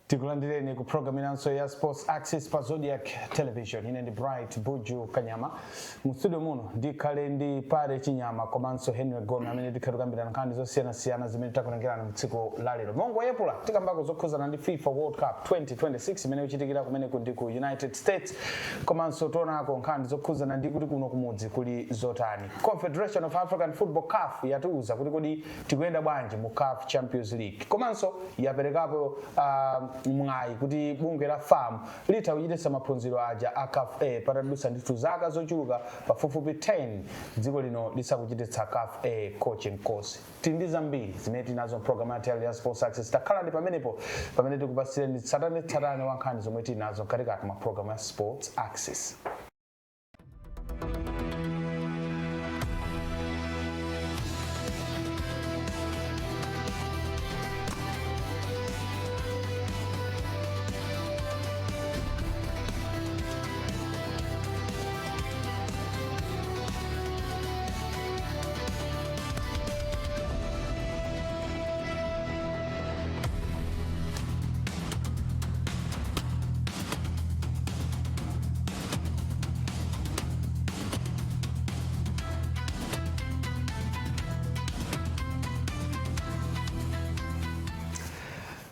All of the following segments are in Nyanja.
Tikulandireni ku program inanso ya Sports Access pa Zodiak Television ine ndi Bright Buju Kanyama mu studio muno ndikhale ndi pare chinyama komanso Henry Gome amene tikukambirana nkhani zosiyana zimene takulangirirana mu tsiku la lero. Mongo yepula tikambako zokhuzana ndi FIFA World Cup 2026 imene ichitikira kumene ndi ku United States komanso tonako nkhani zokhuzana ndi kuti kuno kumudzi kuli zotani. Confederation of African Football CAF yatiuza kuti kodi tikuyenda bwanji mu CAF Champions League komanso yaperekapo mwayi kuti bunge la FAM litawuchititsa maphunziro aja a CAF A patadutsa ndithu zaka zochuluka pafupifupi 10 dziko lino lisakuchititsa CAF A coaching course. Tindi zambiri zimene tinazo program ya Sports Access takhala ndi pamene tikupasireni tsatane wa nkhani zomwe tinazo katikati ma program ya Sports Access.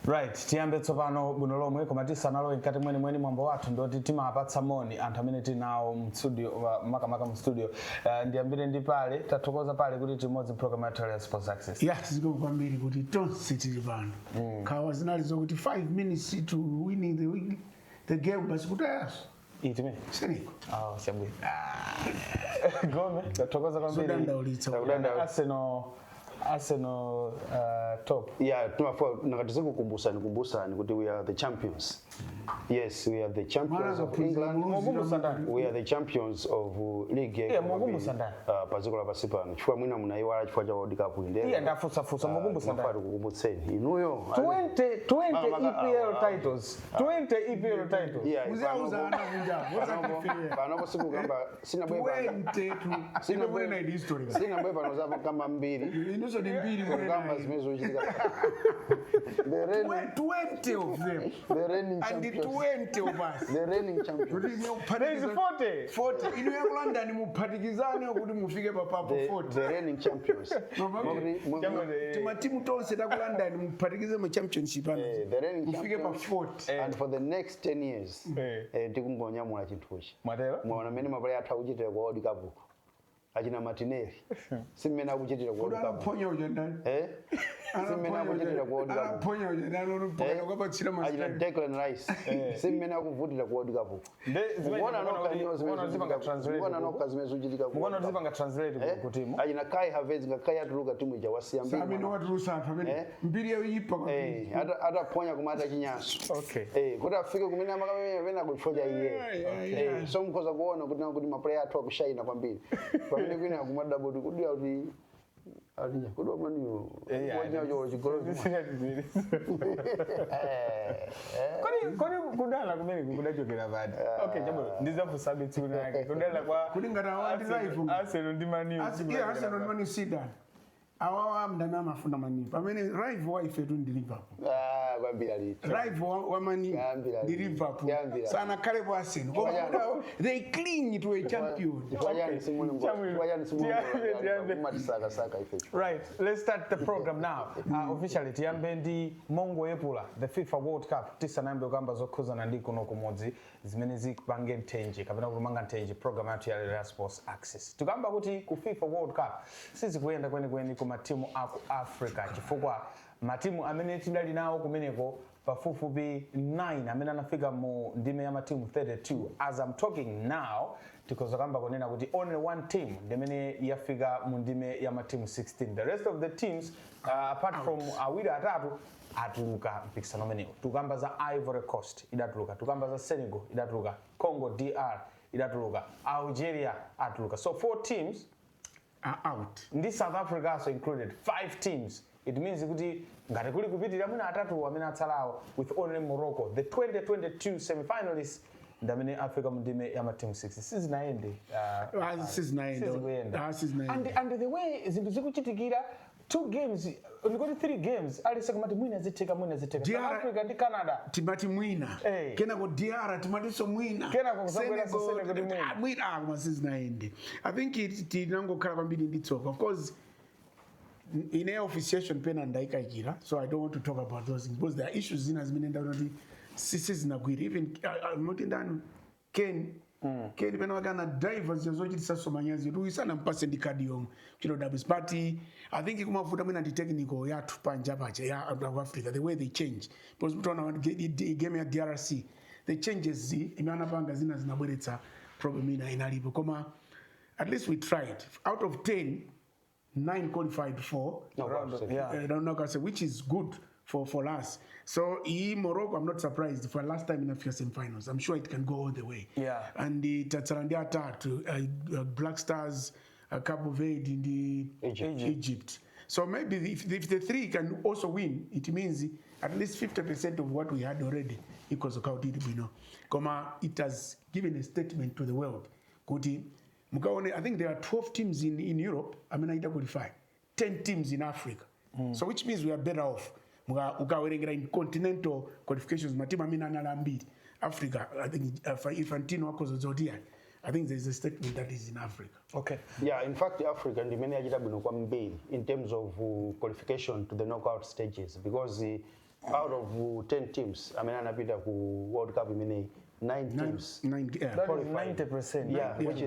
Right, tiyambe tsopano buno lomwe koma tisanalowe nkati mweni mwambo wathu ndoti timapatsa moni anthu amene tinawo mu studio makamaka mu studio. Ndiyambire ndi pale tathokoza pale kuti timodzi program ya Sports Access. Yes, ziko kwambiri kuti tonse tili pano. Khawa zinali zokuti 5 minutes to winning the game basi kutayaso. Itime. Seniko. Oh, shabwe. Gome, tathokoza kwambiri. Arsenal top. Yeah, nakatize kukumbusani kuti we are the champions. Yes, we are the champions of England. We are the champions of league. Yeah, mukumbusana. Pazikola pasipano. Chifukwa mwina munaiwala chifukwa cha World Cup inde. Yeah, ndafusa mukumbusana. Mafari kukumbutseni. Inuyo 20 EPL titles. 20 EPL titles. Yeah, uzauza ana kunja. Panopo sikugamba sina bweba. 20 sina bweba na history. Sina bweba nozapa kama mbili. Inuso ni mbili kugamba zimezochitika. The 20 of them. The reigning and champions. 20 of us. The reigning champions. There is 40. 40. Inu ya London muphatikizane kuti mufike papapo 40. The reigning champions. Timu tonse ta ku London muphatikize mu championship ano. The reigning mufike pa 40. And for the next 10 years, tikungonyamula chinthuchi. Matero? Mwana mene mapale atha kuchitira kwa World Cup. Achina Martinelli. Simena kuchitira kwa World Cup. Anaponya ujendani. Simena kuchitira kwa World Cup. Anaponya ujendani unuponya kwa pachira Achina Declan Rice. Simena kuvutira kwa World Cup. Mwana noka zimezochitika. Mwana zipanga translate ku timu. Achina Kai Havertz ngakai atuluka timu ija wasiyambira. Samino watulusa pamene mbiri yawo yipa kwa. Ataponya kumata chinyaso. Okay. Kuti afike kumene makamene vena kufoja iye. So mkoza kuona kuti maplayer athu akushaina kwambiri. Pamene kwina kumadabo kuti kuti alinya kudwa maniyo wanyajo chigolo kodi kudala kumene kudachokera badi. Okay, jambo ndizafusabe tsiku yake kudala kwa kulingana wandi live Arsenal ndi Man U. Arsenal ndi Man U Sidan awawa mndana amafuna mani pamene rival wife etu ndi Liverpool. Kwambira liti rival wa mani ndi Liverpool sana kale kwa Arsenal they cling to a champion. Right, let's start the program now. Officially tiyambe ndi mongo yepula the FIFA World Cup tisanambe kamba zokhuzana ndi kuno kumodzi zimene zipange ntenje kapena kulumanga ntenje program yathu ya Sports Access. Tukamba kuti ku FIFA World Cup sizikuyenda kweni ku matimu aku Africa chifukwa matimu amene tidali nawo kumeneko pafupifupi 9 amene anafika mu ndime ya matimu 32. As I'm talking now tikoza kamba kunena kuti only one team ndimene yafika mu ndime ya matimu 16. The rest of the teams apart from awiri atatu atuluka mpikisano umenewo. Tukamba za Ivory Coast idatuluka, tukamba za Senegal idatuluka, Congo DR idatuluka, Algeria atuluka. So 4 teams are out. This South Africa also included 5 teams. It means kuti ngati kuli kupitirira mwina atatu amene atsalawo with only Morocco. The 2022 semi-finalists ndamene Africa mu ndime ya ma team 6 sizinaende. Sizinaende. And the way zinthu zikuchitikira 2 games ndikoti 3 games alise kumati mwina ziteka South Africa ndi Canada timati mwina kenako DR timatiso mwina kenako kusabwera Senegal mwina kumasizi I think tinangokhala kwambiri nditsoka of course in a officiation pena ndaikachira so I don't want to talk about those things because there are issues zina zimene ndaona kuti sizinagwira even moti ndani Ken pena wakana drivers yozochitisa somanyazi tuisana mpase ndi kadi yomwe chino doubles but I think kumafuta mwina ndi technical yathu panja pacha ya Africa the way they change because mtaona game ya DRC the changes imeana panga zinabweretsa problem inalipo koma at least we tried out of 10 9 qualified for round which is good for us. So Morocco, I'm not surprised for last time in the first semi-finals. I'm sure it can go all the way. Yeah. And the Tatsarandiata to Black Stars, Cabo Verde in the Egypt. So maybe if the 3 can also win, it means at least 50% of what we had already equals Kautiti. It has given a statement to the world. I think there are 12 teams in Europe. I mean, I qualify 10 teams in Africa. So which means we are better off. Ukawerengera in continental qualifications matima mina nalambiri Africa. I think if Antino wako Zodiak, I think there is a statement that is in Africa. Okay. Yeah, in fact, Africa and many ajita bino kwa mbili in terms of qualification to the knockout stages because out of 10 teams, I mean, anapita ku World Cup many 9 teams. That is 90%. Yeah, which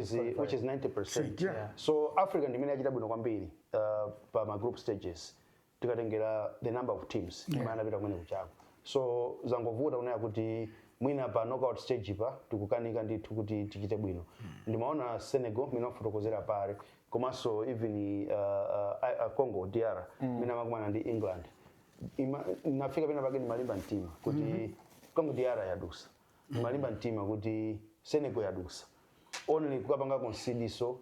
is 90%. Yeah. So Africa and many ajita bino kwa mbili pa ma group stages. Tikatengera the number of teams anapita kumene kuchako. So zangovuta unaya kuti mwina pa knockout stage pa tikukanika ndithu kuti tichite bwino. Ndimaona Senegal minafotokozera pale komanso even Congo DR mina makumana ndi England. Nafika pena pake ni malimba mtima kuti Congo DR yadusa. Malimba mtima kuti Senegal yadusa. Only kukapanga concede so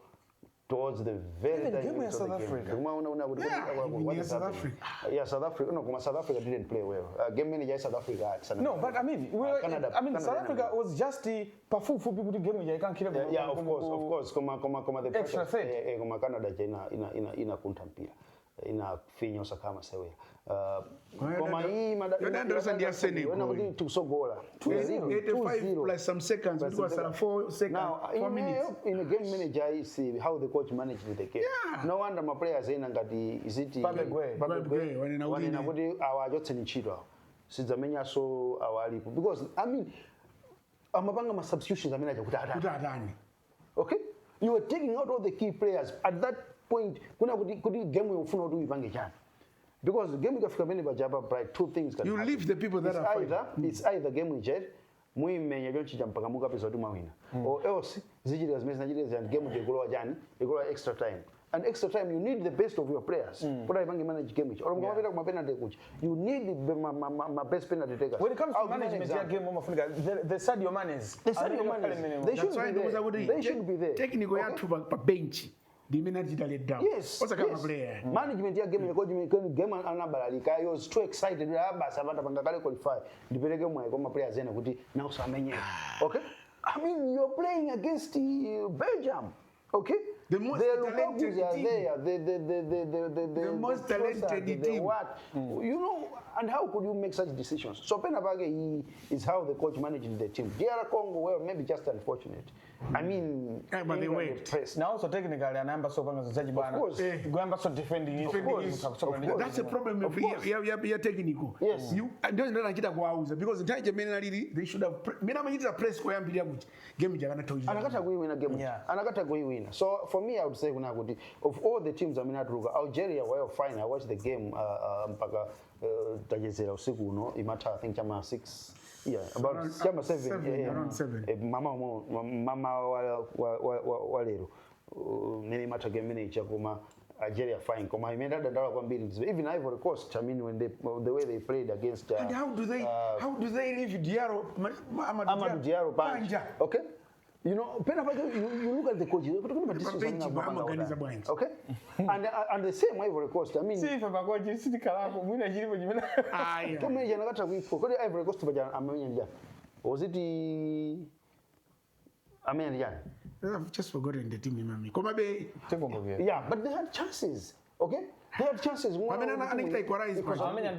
towards the very game of South Africa. South Africa. Yeah, South Africa. No, South Africa didn't play well. Game manager South Africa. No, but I mean, South Africa was just perform for people to game manager. Can't kill them. Yeah, of course. Come the extra set. Come Canada ina kuntampira. Ina finyo sakama sewe. Koma hii tusogola 85 plus some seconds because 4 seconds now 4 minutes in a game manager you see how the coach managed the game. No wonder my players ina ngati is it Babegwe wanena kuti awajotse nchidwa sidzamenya so awalipo because I mean amapanga ma substitutions amene aja kuti atani. Okay, you are taking out all the key players at that point kuna kuti game ufuna kuti uyipange chani. Because the game ikafika many bajaba bright two things can you happen. leave the people that are fighting. It's either game jet muimenya jonchija mpaka muka pesa kuti mawina or else zichira zimene and game ikulowa jani ikulowa extra time and extra time you need the best of your players kuti ipange manage game or mukapita kuma penalty kuchi you need my best penalty takers. When it comes to management ya game umafunika the Sadio Manes they should be there technical yathu pa bench the minute let down. Yes. What's a kind of player? Management ya game game anabalalika. I was too excited. Basi abanta pangakale qualify. Dipele game mwa koma players ena kuti na usamenye. Okay? I mean you're playing against Belgium. Okay? The most talented team. The most talented team. What? You know, and how could you make such decisions? So Penabage is how the coach managed the team. DR Congo, well, maybe just unfortunate. I mean, but they wait. Now also technically, an ambassador of course. Ambassador defending. Of course. That's the problem of your technical. Yes. You don't know because the time they should have. Press for game. Anakata kuiwina game. Anakata kuiwina. So for me, I would say of all the teams I mean at Ruga, Algeria were fine. I watched the game mpaka tajezera usiku no imata I think chama 6 about chama 7 around 7 mama walero nini mata game manager kuma Algeria fine kuma imeenda dandala kwa mbili even Ivory Coast I mean when the way they played against and how do they leave Diarra Amadou Diarra Panja. Okay. You know, you look at the coaches. Okay, and the same Ivory Coast. I mean, see if I'm going to see the Kalako, we are here. Ivory Coast, was it the I've just forgotten the team. Yeah, but they had chances. Okay, They have chances. Pamene anakita equalize amenya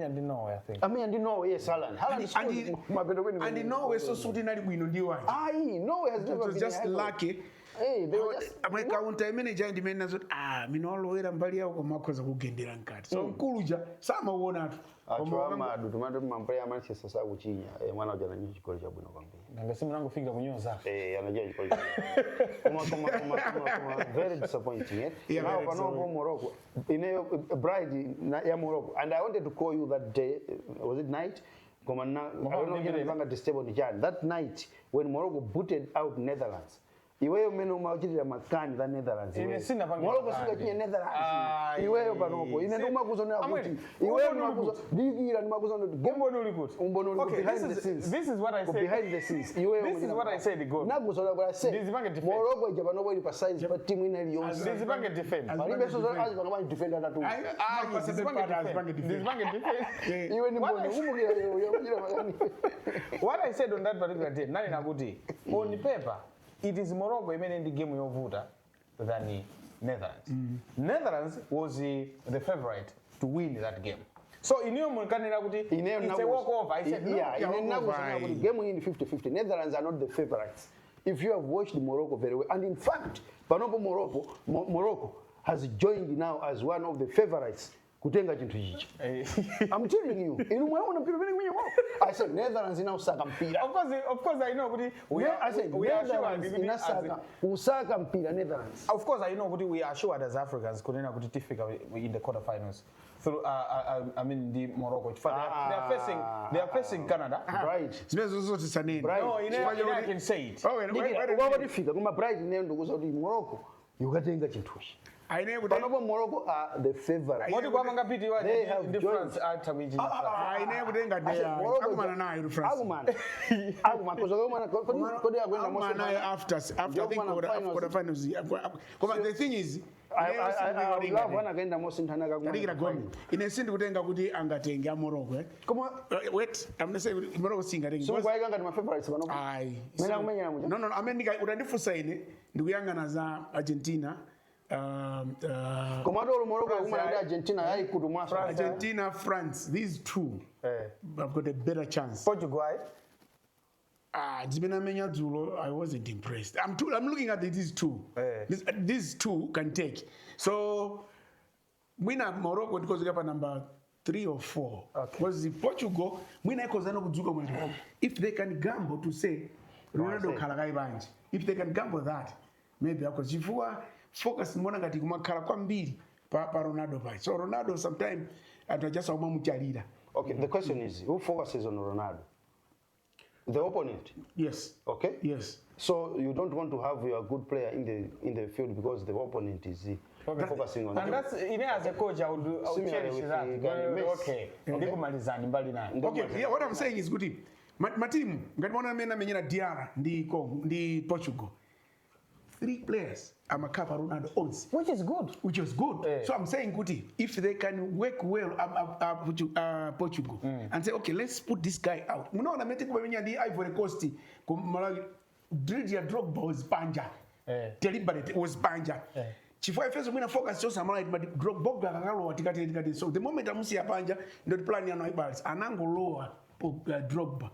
ndi Norway, I think. Amenya ndi Norway, yes, Haaland scored. And Norway so suti nali bwino ndiwo. Norway has never been just lucky. Hey, they were just counter manager ndi mena zoti minolowera mbali yawo komakhoza kugendera nkati. So nkuluja samaona atu. Madu tumati mamplayer Manchester sakuchinya mwana uja anajua chikoli cha bwino kwambiri. Nanga simu nangu fika kunyoza. Anajua chikoli. Kuma very disappointing. Now panopo Morocco ineyo bride ya Morocco, and I wanted to call you that day, was it night? I don't know if you that night when Morocco booted out Netherlands. Iweyo meno umachitira makani za Netherlands. Morocco sika chinya Netherlands. Iweyo panopo. Ine nduma kuzonera kuti. Iweyo makuzo digira nduma kuzonera kuti. Umbono uli kuti. Umbono uli kuti behind the scenes. This is what I said. Behind the scenes. Iweyo this is what I said go. Nakuzonera kuti I said. Morocco ija panopo ili pa size pa team ina ili yonse. This is bange defend. Palibe so azipanga defender tatu. This is bange defend. Iwe ni mbona umukira yonjira magani. What I said on that particular day, nani nakuti on paper it is Morocco in the game yovuta than the Netherlands. Netherlands was the favorite to win that game. So in your it's a walkover. I said in game in 50-50. Netherlands are not the favorites. If you have watched Morocco very well, and in fact, Morocco has joined now as one of the favorites. Kutenga chintu chichi. I'm telling you. I said Netherlands ina usaka mpira. Of course I know we are sure usaka mpira Netherlands. Of course I know we are sure as Africans kunena kuti tifika in the quarterfinals. So I mean the Morocco. They are facing Canada. Right. No, I can say it. What tifika kuma bright nendo kuza kuti Morocco yukatenga chintu chichi. Morocco are the favorite. They have the France after we I never think that they are France. After the finals. The thing is, I love when again the most international. In a sense, kutenga kuti angatenga Morocco. Wait, I'm not saying Morocco singing. So why are my favorites? No, I mean, utandifusa ine ndikuyangana za Argentina. Argentina, France, these two have got a better chance. Portugal. I wasn't impressed. I'm looking at these two. These two can take. So, win at Morocco because we have a number 3 or 4. Because the Portugal, if they can gamble to say Ronaldo Kalagai Banj, if they can gamble that, maybe because if you are focus mbona ngati kumakhala kwambiri pa Ronaldo pai. So Ronaldo sometimes atajasa umamuthalira. Okay, the question is who focuses on Ronaldo? The opponent. Yes. Okay? Yes. So you don't want to have your good player in the field because the opponent is focusing on and that's as a coach I would cherish that. Okay. Okay, yeah, what I'm saying is good. My team ngati mona mena menyera Diarra ndi Portugal. 3 players amakapa Ronaldo owns, which is good. So I'm saying Kuti, if they can work well Portugal and say okay, let's put this guy out. Munaona meteko bamenya ndi Ivory Coast ku Malawi Didier Drogba was panja. Deliberate was panja. Chifukwa ifeso mwina focus chose amala but Drogba akakalowa tikati. So the moment amusi panja ndo plan yano ibals anangolowa Drogba.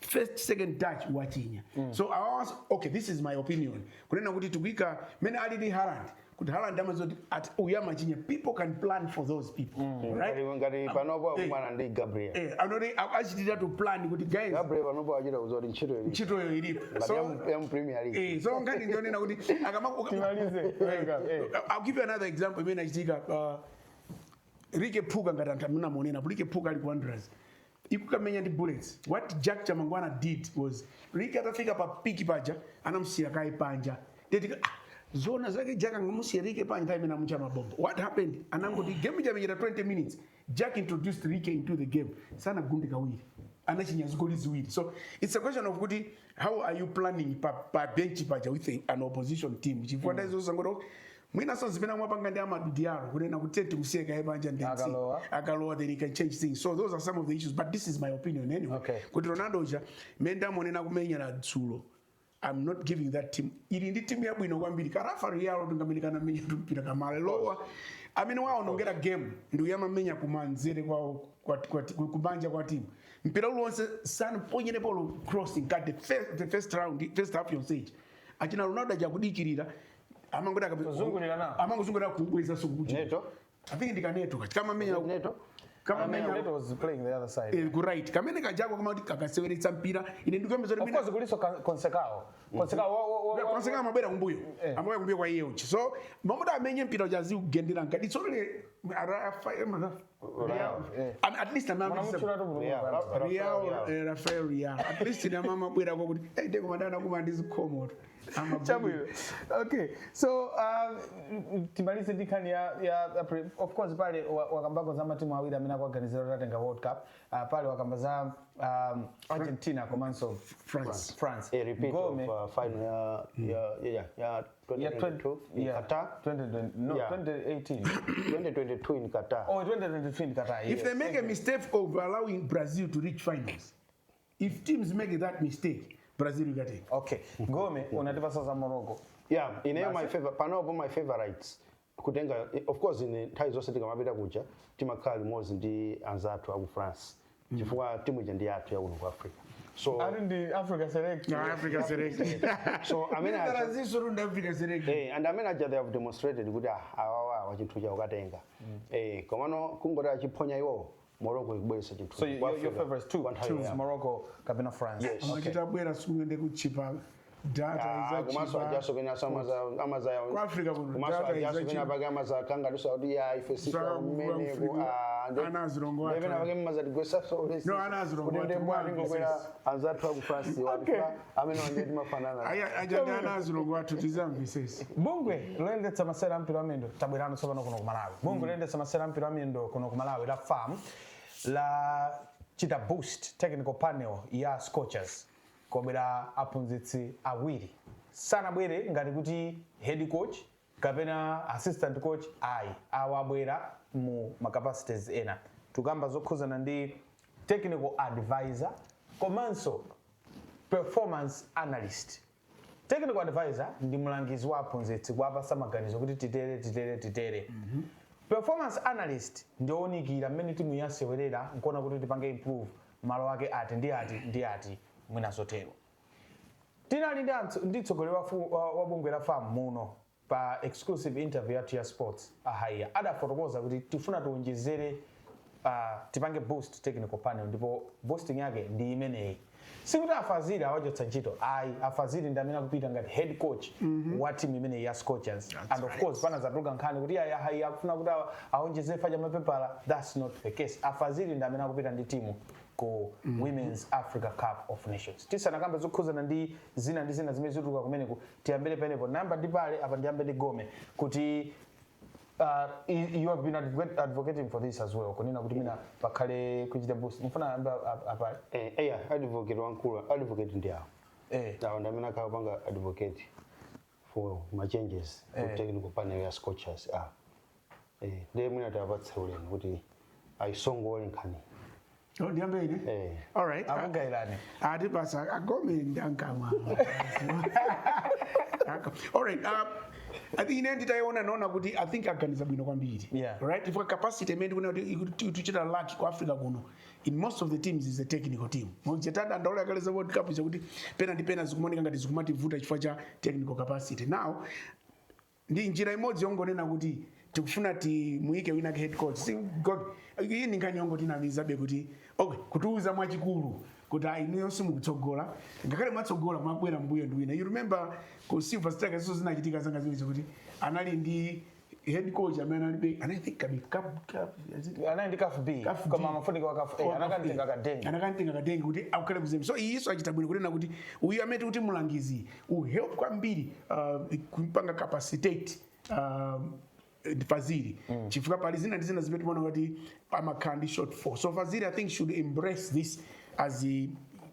First, second touch, wachinya. So I was okay. This is my opinion. Kunena kuti tukwika many already Haaland. Kuti Haaland amazo at uyama chinya. People can plan for those people, right? Ngati panopo kumana ndi Gabriel. Anode achitira to plan kuti guys. Gabriel panopo achita uzoti ntchito yo ilipo. So Premier League. So ngati ndionena kuti I'll give you another example. Mena achitika Rike Puga ngati antamuna monena. Rike Puga ali ku Wanderers. Ikukamenya the bullets. What Jack Chamangwana did was Rika atafika pa piki paja anamsia kai panja. Zona zake Jack angamusia Rike panja time na mcha mabomba. What happened? Anango the game jamejera 20 minutes. Jack introduced Rike into the game. Sana gundi kawili. Anachinya zgoli ziwili. So it's a question of good how are you planning pa bench paja with an opposition team. Chifuanda hizo sangoro mwina so zimena mwapanga ndi Amadou Diallo kunena kutete kuseka ebanja ndenzi akalowa then he can change things. So those are some of the issues, but this is my opinion anyway. Okay. Kuti Ronaldo ja menda monena kumenya na dzulo I'm not giving that team. Ili ndi team yabwino kwambiri. Karafari yawo tungamenekana menya tumpira kamale lowa. Amene waonongera game ndi uyamamenya kumanzere kwa kubanja kwa team. Mpira ulonse sana ponyene polo crossing cut the first round, first half on stage. Achina Ronaldo ajakudikirira amangoda kuzungulira nawo. Amangozungulira kubweza sukuchi. Neto. I think ndikaneto kama menya Neto. kama Neto was playing the other side. Right. Kamene kajako kama kakaseweretsa mpira ine ndikwembe Of course kuliso Consecao. Consecao mabwera kumbuyo. Amabwera kumbuyo kwa iye uchi. So mamuda amenye mpira ujazi kugendera ngati tsole at least amama Rafael Real. At least na mama bwera kwa kuti hey ndeko madana kuma ndizikhomo. Chabwino. Okay. So timalize dikani ya of course pale wakambako za matimu awili amena kwa organizera ratenga World Cup. Pale wakambaza Argentina komanso France. A repeat of final ya 2022 in Qatar. 2018. 2022 in Qatar. Oh, 2023 in Qatar. If they make a mistake of allowing Brazil to reach finals, if teams make that mistake, Brazil will get it. Okay. Ngome unatipa sasa Morocco. Yeah, in my favor, panopo my favorites. Kutenga, of course in ties zose tikamapita kuja timakali mozi ndi anzatu aku France. Chifukwa timu ije ndi yathu ya uno ku Africa. So the Africa select. No, Africa select. So I mean Africa select. And I mean they have demonstrated kuti awawa wachinthu cha ukatenga. Komano kungora chiponya iwo Morocco ikubwesa chinthu. So your favorites two Morocco, Kabina France. Yes. Chitabwera sungende kuchipa data kumaso ajaso kena amaza ya kwa Africa kuno kumaso ajaso kena baga amaza kanga Saudi ya ifesika mmene ku anazirongo atu ndebe baga amaza digwesa so no anazirongo ndebe bwani ngokwera anzatu ku France walifa amene wanje mafanana ajanda anazirongo atu tizamvisesi Bungwe lende tamasera mpira wamendo tabwerano sobano kuno ku Malawi. Bungwe lende tamasera mpira wamendo kuno ku Malawi la farm la chita boost technical panel ya Scorchers. Kobera aphunzitsi awiri sana bwere ngati kuti head coach kapena assistant coach awabwera mu capacities ena tukamba zokhuzana ndi technical advisor komanso performance analyst. Technical advisor ndi mlangizi wa aphunzitsi kuwapasa maganizo kuti titere. Performance analyst ndi onikira mmene timu yasewerera nkuona kuti tipange improve malo ake ndi ati mwina zotero. Tinali ndi tsogoleri wa bungwe la farm muno pa exclusive interview ya Tia Sports ahaya adafotokoza kuti tifuna tuonjezere tipange boost technical panel ndipo boosting yake ndi imeneyi. Sikuti afazili awachotsa ntchito afazili ndi amene akupita ngati head coach wa team imeneyi ya Scorchers. And of course pana zatuluka nkhani kuti ahaya akufuna kuti aonjezere faja mapepala. That's not the case. Afazili ndi amene akupita ndi timu ku Women's Africa Cup of Nations. Tisana kamba zokhuzana ndi zina zimene zituluka kumeneko tiyambire penepo namba ndi pale apa ndiyambe ndi Gome kuti you have been advocating for this as well. Kunena kuti mina pakhale kuchita boost. Mfuna apa advocate ndi awo. Now ndamene akapanga advocate for my changes to technical panel ya Scorchers. Ndiye mwina tapatsa ulemu kuti aisongole nkhani. Ndiambe ine? All right. Akugailani. Ati basa agome ndankama. All right. I think ine nditaiona naona kuti I think aganiza bwino kwambiri. Right? If capacity mendi kuna tuchita lucky kwa Africa kuno. In most of the teams is a technical team. Mojitanda ndaola kaleza World Cup kuti pena zikumonika ngati zikumati vuta chifukwa cha technical capacity. Now ndi njira imodzi yongonena kuti tikufuna muike wina head coach. Iyi ndinganyongo tinamiza be kuti okay kutuuza mwachikulu kuti iniyo simukutsogola ngakhale mwatsogola mwabwera mbuyo ndi wina. You remember ku Silver Strikers so zinachitika zanga ziwezi kuti anali ndi head coach amene and I think anali CAF B kama amafunika wa CAF A anakantenga kadengi kuti akhale kuzemi. So iyiso achita bwino kunena kuti uyu ameti kuti mulangizi help kwambiri kupanga capacitate Fazili. Chifukwa pali zina zimene timaona kuti amakandi short for. So Fazili I think should embrace this as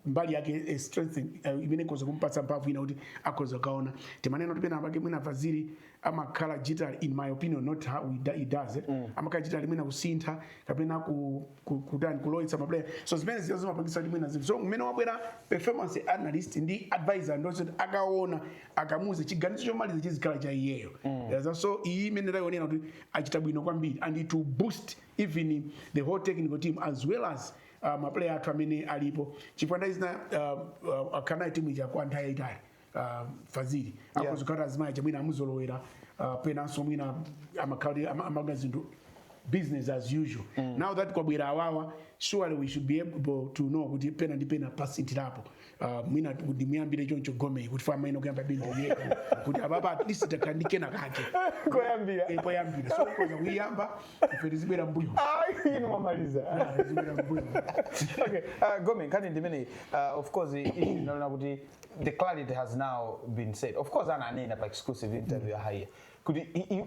mbali yake strength imene koza kumpatsa mphamvu ina kuti akoza kaona timanena kuti pena pake mwina Fazili amakhala digital in my opinion, not how he does it. Amakhala digital mwina kusintha kapena kutani kuloitsa maplayer, so zimene zimapangisa kuti mwina so mmene wabwera performance analyst ndi advisor ndo akaona akamuza chiganizo chomaliza chizikhala cha iyeyo. So iyi imene tayonera kuti achita bwino kwambiri and it will boost even the whole technical team as well as maplayer athu amene alipo chifukwa ndazina akana timu ija kwa nthawi yaitali Fazili akozokhala azimaya chamwina amuzolowera penanso mwina amagazini zinthu business as usual. Now that kwabwera awawa, surely we should be able to know kuti pena ndi pena pasintirapo mwina kuti muyambire choncho Gomez kuti fama ino kuyamba build yeka kuti ababa at least takandikena kake koyambira so koza kuyamba ife tizibera mbuyo ino mamaliza tizibera mbuyo. Okay, Gomez kani ndimene of course inaona kuti the clarity has now been said. Of course ananena pa exclusive interview here.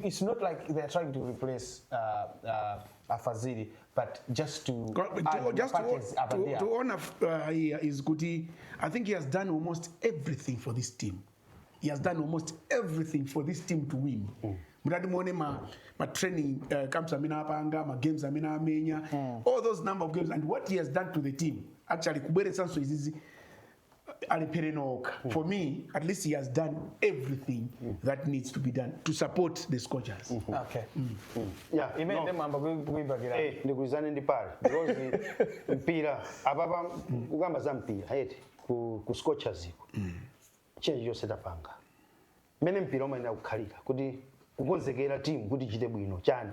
It's not like they're trying to replace Fazili, but just to honor is Kuti. I think he has done almost everything for this team. He has done almost everything for this team to win. Muradi mwone ma training camps amina apanga, ma games amina amenya, all those number of games, and what he has done to the team. Actually, kubere sanso izizi for me, at least he has done everything that needs to be done to support the Scorchers. Okay. Yeah. Ndikuzane ndi pale because mpira ababa ugamba za mpira heti ku Scorchers iko. Change yo setapanga. Mene mpira omwe kukhalika kuti kukonzekera team kuti chite bwino chani.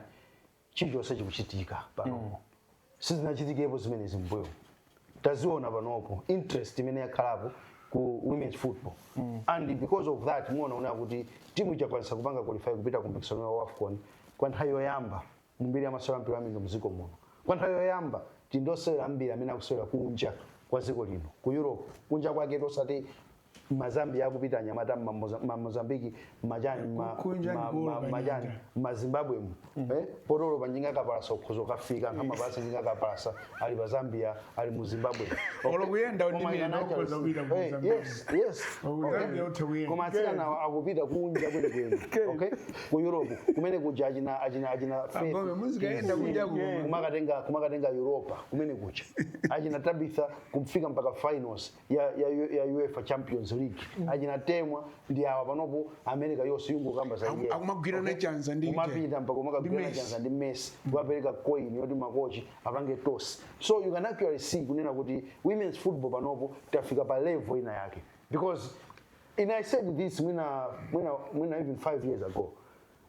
Chinjo chikuchitika pano. Sizinachitikepo zimene zimbuyo. Taziona panopo interest imene yakhalapo ku women's football and because of that muona kuti timu ichakwanisa kupanga qualify kupita ku mpikisano wa AFCON kwa nthawi yoyamba mbiri ya masewera mpira wamino muziko muno kwa nthawi yoyamba tindosewera ambiri amene akusewera kunja kwa ziko lino ku Europe kunja kwake tosati mazambia akupita nyamata Mozambique majani Zimbabwe porolo panjinga kapalasa ukhozo kafika nkama palasa njinga kapalasa ali pa Zambia ali mu Zimbabwe olokuyenda ndimira ndokoza kupita ku Zambia. Yes koma atsana akupita kunja kwene okay ku Europe kumene kuja ajina ngome muzikaenda kunja kumakatenga Europa kumene kuja ajina Tabitha kumfika mpaka finals ya UEFA Champions League ajina temwa ndi awa panopo America yose yungu kamba za iye akumagwira na chanza ndi kumapita mpaka kumagwira na chanza ndi Messi wapereka coin yoti makochi apange toss. So you can actually see kunena kuti women's football panopo tafika pa level ina yake because and I said this when even 5 years ago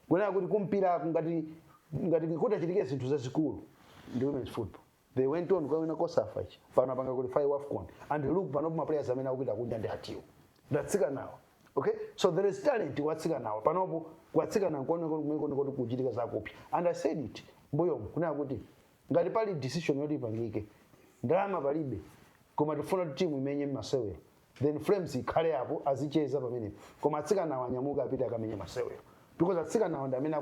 kunena kuti kumpira ngati kuta chitike zinthu zazikulu ndi women's football. They went on kwawina kosafa ichi fana panga qualify AFCON and look panopo ma players amene akupita kunja ndi atiwo ndatsika nawo. Okay, so there is talent watsika nawo panopo kwatsika na kuti kuchitika zakupi and I said it mboyo kunena kuti ngati pali decision yoti ipangike ndalama palibe koma tifuna timu imenye masewero then Flames ikhale apo azicheza pamene koma atsika nawo anyamuka apita akamenya masewero because atsika nawo ndi amene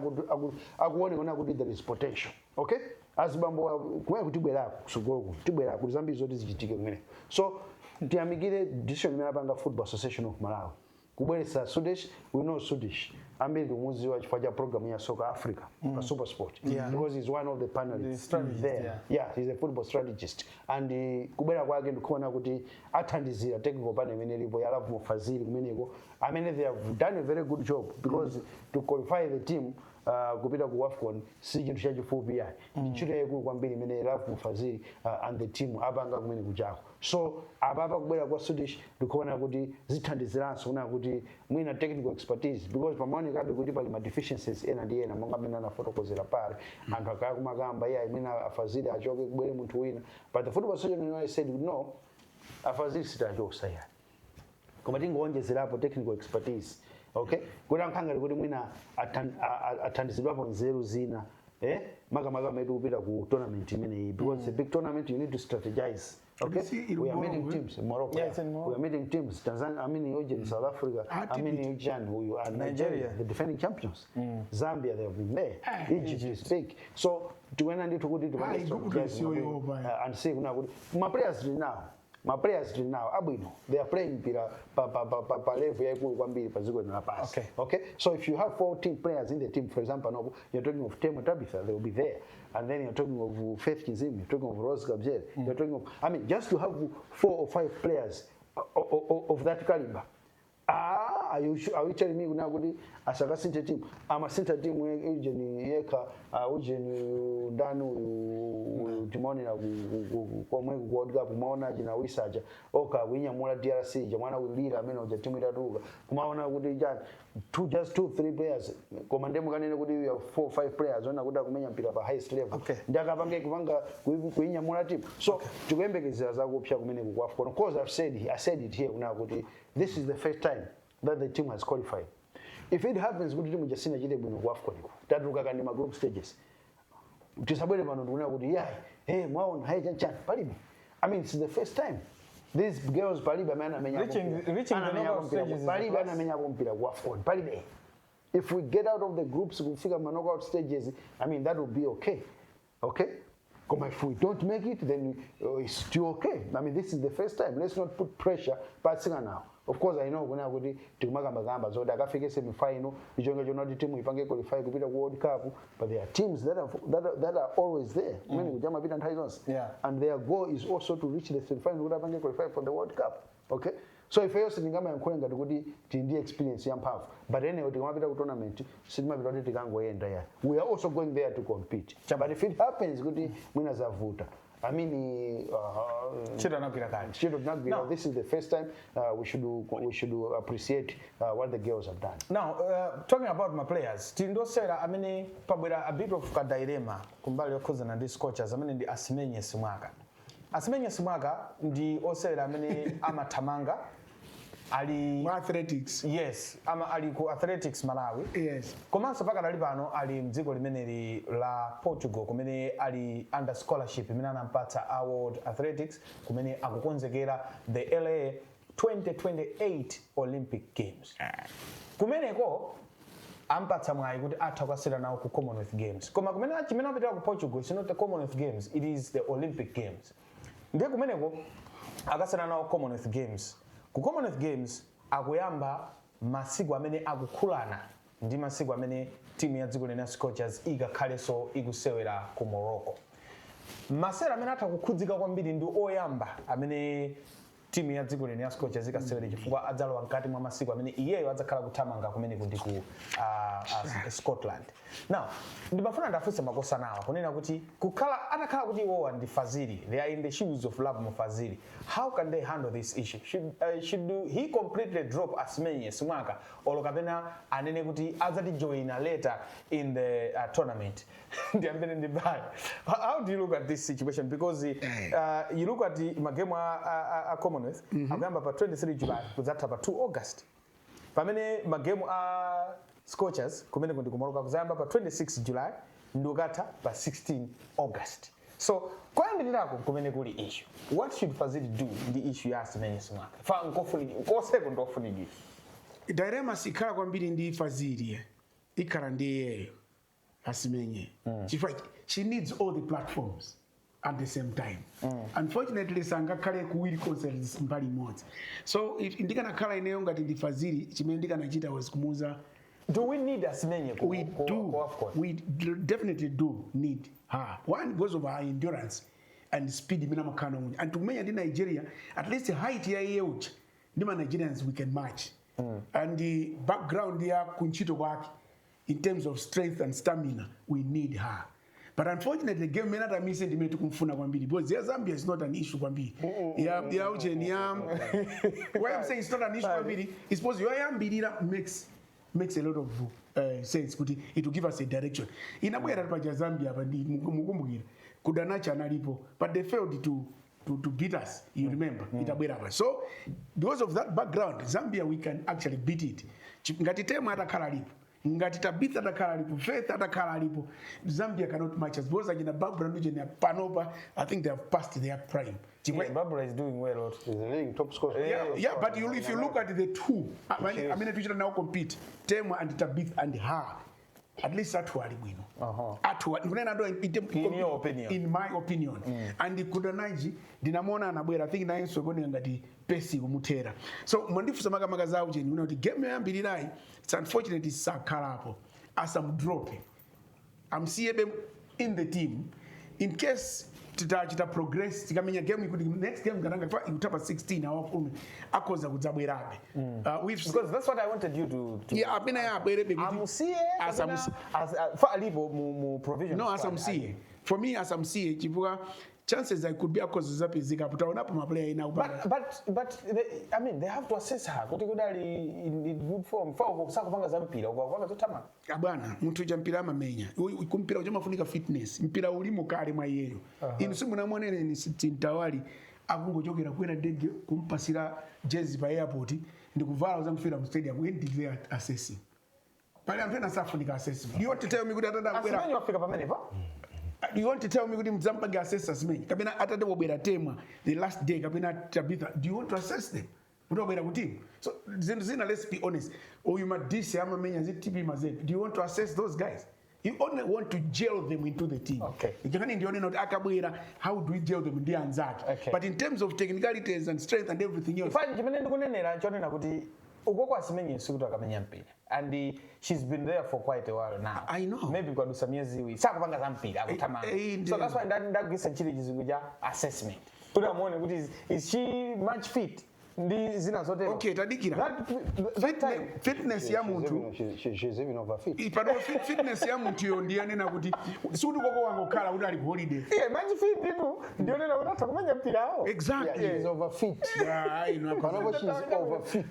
akuoneka kuti there is potential. Okay, azibambo kumene kuti bwerako kusogoloko tibwerako kuti zambiri zoti zichitike kumene so tiyamikire decision imene apanga Football Association of Malawi kubweretsa Swedish. We know Swedish ambiri tumuziwa chifukwa cha program ya Soccer Africa Super Sport because he's one of the panelists there. Yeah, he's a football strategist and kubwera kwake ndikuona kuti athandizira technical panel imene ilipo ya Love Fazili kumeneko amene they have done a very good job because to qualify the team kupita ku AFCON si chinthu chachifupi yayi ntchito yayikulu kwambiri imene Love Fazili and the team apanga kumene kuchako. So ababa kubwera kwa Swedish ndikuona kuti zithandiziranso kuna kuti mwina technical expertise because pamaoneka kuti pali ma deficiencies ena ndi ena monga amene anafotokozera pale anthu akaya kumakamba iye imene Fazili achoke kubwere munthu wina but the Football Association said no Fazili sitachosa yayi koma tingoonjezerapo technical expertise. Okay, kuti ankhangale kuti mwina athandizidwapo nzeru zina makamaka medu kupita ku tournament imeneyi because it's a big tournament you need to strategize. Okay, we are meeting teams in Morocco. Yes, in Morocco. We are meeting teams Tanzania, I mean in South Africa, I mean in who are Nigeria, the defending champions. Zambia, they have been there. Egypt is big. So to when I need to go to and see my players now my players till now abwino they are playing pa level yaikulu kwambiri paziko na pass. Okay, so if you have 14 players in the team, for example, no, you're talking of Temo Tabitha, they will be there, and then you're talking of Faith Kizim, you're talking of Rose Gabriel, you're talking of, I mean, just to have 4 or 5 players of that caliber. Are you telling me now as a center team? I'm a center team where Eugene Yeka, Eugene Danu, Timoni, World Cup, Mona, Jina Wisaja, Oka, William Mola DRC, Jamana will lead, I mean, of the Timida Ruga, Kumana would be just 2-3 players. Commandem would have 4 or 5 players on a good argument at the highest level. Okay. Dagabange Vanga with William Mola team. So, to Gembek is as I will check many. Of course, I said it here now. This is the first time that the team has qualified. If it happens, good team just seen a jitty with WAFCON. That look at my group stages. Disability man would hey, Maun, hey, Chan, Palibi. I mean, it's the first time. These girls, Paliba, man, reaching the knockout stages. Paliba. If we get out of the groups, we figure knockout stages, I mean, that will be okay. Okay? If we don't make it, then it's still okay. I mean, this is the first time. Let's not put pressure. But now, of course, I know when I would to Magamba, so that I figure semi-final, you're not team we can qualify to be the World Cup, but there are teams that are always there. Yeah. And their goal is also to reach the semi-final to qualify for the World Cup. Okay. So if you're sitting I'm calling that good TND experience but anyway, the tournament, we are also going there to compete. But if it happens, good winners are voter. I mean, this is the first time we should appreciate what the girls have done. Now, talking about my players, Tindo said, I mean, probably a bit of a dilemma, Kumbali cousin and these coaches, I mean, the Asimenya Sumaga. Asimenya Sumaga, the Osera, I mean, Amatamanga. Ali athletics. Yes, ali ku athletics Malawi. Yes. Komanso paka dalibano ali mdziko limene la Portugal kumene ali under scholarship imene anampatsa award athletics kumene akukonzekera the LA 2028 Olympic Games. Kumeneko ampatsa mwayi kuti atha kwasira nawo ku Commonwealth Games. Koma kumene chimene apita ku Portugal it's not the Commonwealth Games, it is the Olympic Games. Ndiye kumeneko akasira nawo Commonwealth Games. Ku Commonwealth Games akuyamba masiku amene akukhulana ndi masiku amene timu ya dziko lina Scorchers igakhaleso ikusewera ku Morocco. Masera amene atakukhudzika kwambiri ndi oyamba amene timu ya dziko lina Scorchers ikasewera chifukwa adzalowa mkati mwa masiku amene iyeyo adzakhala kuthamanga kumene kundi ku Scotland. Now, ndimafuna ndafunse makosa nawa kunena kuti kukhala atakhala kuti iwowa ndi Fazili, they are in the shoes of Love Mufazili. How can they handle this issue? Should he completely drop Asimenya Sumaka or kapena anene kuti azati join later in the tournament? How do you look at this situation? Because you look at the magemu Commonwealth, agamba pa 23 July, kuzata pa 2 August. Pamene magemu Scorchers kumene kundi kumoroka kuzayamba pa 26 July, ndogata pa 16 August. So, kwayambirako kumene kuli issue. What should Fazili do the issue ya Asimenya Sumaka? Fa nkofuni, nkoseko ndofuni. Dilemma sikhala kwambiri ndi Fazili. Ikhala ndi yeyo Asimenye. She needs all the platforms at the same time. Unfortunately, sangakhale kuwiri concerts mbali imodzi. So if ndikanakhala ineyo ngati ndi Fazili, chimene ndikanachita was kumuza. Do we need Asimenya? We definitely do need her. One, because of her endurance and speed and to me in Nigeria, at least the height here huge. Nigerians we can match. And the background there kunchito work in terms of strength and stamina, we need her. But unfortunately, game may not have missed the to kumfuna kwambiri because Zambia is not an issue kwambiri. Why I'm saying it's not an issue kwambiri is because your ambiri makes a lot of sense. It will give us a direction. In a way that Zambia but they failed to beat us. You remember? So because of that background, Zambia we can actually beat it. Zambia cannot match us. Because in the background Panoba, I think they have passed their prime. Barbara is doing well. He's the top scorer. Yeah, but if you look at the two, I mean, we should now compete. Tema and Tabith and her. at least atwali bwino Uh-huh. kunena ndo In your opinion. in my opinion and kudanaji ndinamona anabwera I think nayenso kuoneka ngati pesi kumutera so mwandifusa makamaka zawo cheni kuti game yoyambirirayi it's unfortunate isakhalapo asamudrope amsiyebe in the team in case titachita progress tikamenya game ikuti next game kananga kwa ikutapa 16 awafumi akoza kudzabwerabe Because that's what I wanted you to yeah apena ya abwerebe amusiye as fa alipo mu provision no squad. asamsiye for me asamsiye chipuka chances I could be akoza zapezika putaonapo maplayer ina but I mean they have to assess her kuti kudali in good form for kusakupanga za mpira kwa zotama bwana mtu uja mpira amamenya kumpira uja mafunika fitness mpira ulimo kale mwa iyeyo inu simunamwonere ni Tintawali akungochokera kwera ndege kumpasira jezi pa airport ndikuvala uzamfira mu stadium when did they assess him pale anthu ena safunika assessment you want to tell me kuti atanda kwera asimenye wafika pamene pa you want to tell me kuti mzampanga assess asimenye kapena atade wobwera temwa the last day kapena Tabitha do you want to assess them utobwera kuti so zina let's be honest or you madisi amamenya zitipi mazeti do you want to assess those guys you only want to gel them into the team Okay. ikakani ndione not akabwera how do we gel them ndi anzake Okay. but in terms of technicalities and strength and everything else fanye chimene ndikunenera chonena kuti ukoko asimenye sikuti akamenya mpira and she's been there for quite a while now I know. maybe kwadusa miyezi iwiri sakupanga za mpira akutamanga so that's why ndagwisa chili chizungu cha assessment kuti amuone kuti is she match fit ndi zina zote okay tadikira that time fitness ya muntu she's even over fit ipano fitness ya muntu yo ndiyanena kuti sikuti koko wangokhala kuti ali holiday yeah match fit tu ndionena kuti atakumenya mpira awo exactly she's over fit yeah I know Panopo she's over fit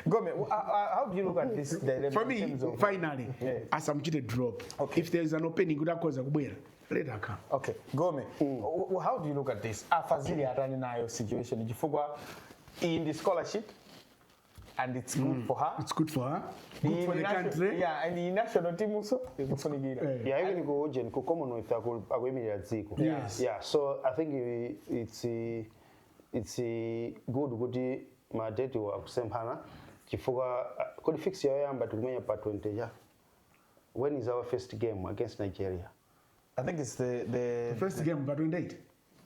Gome how do you look at this dilemma for in me terms of finally Yeah. asamuchite drop Okay. if there is an opening kuti akoza kubwera let her come Okay, Gome, how do you look at this? Afazili atani nayo situation chifukwa in the scholarship and it's good for her. it's good for her good for the country Yeah, and the national team also ikufunikira. yeah even go Ojen ku Commonwealth akuyimirira dziko Yes. yeah so I think it's good kuti madeti wa kusemphana chifukwa kodi fix yayo yamba tikumenya pa 20 ya when is our first game against Nigeria I think it's the first game by 28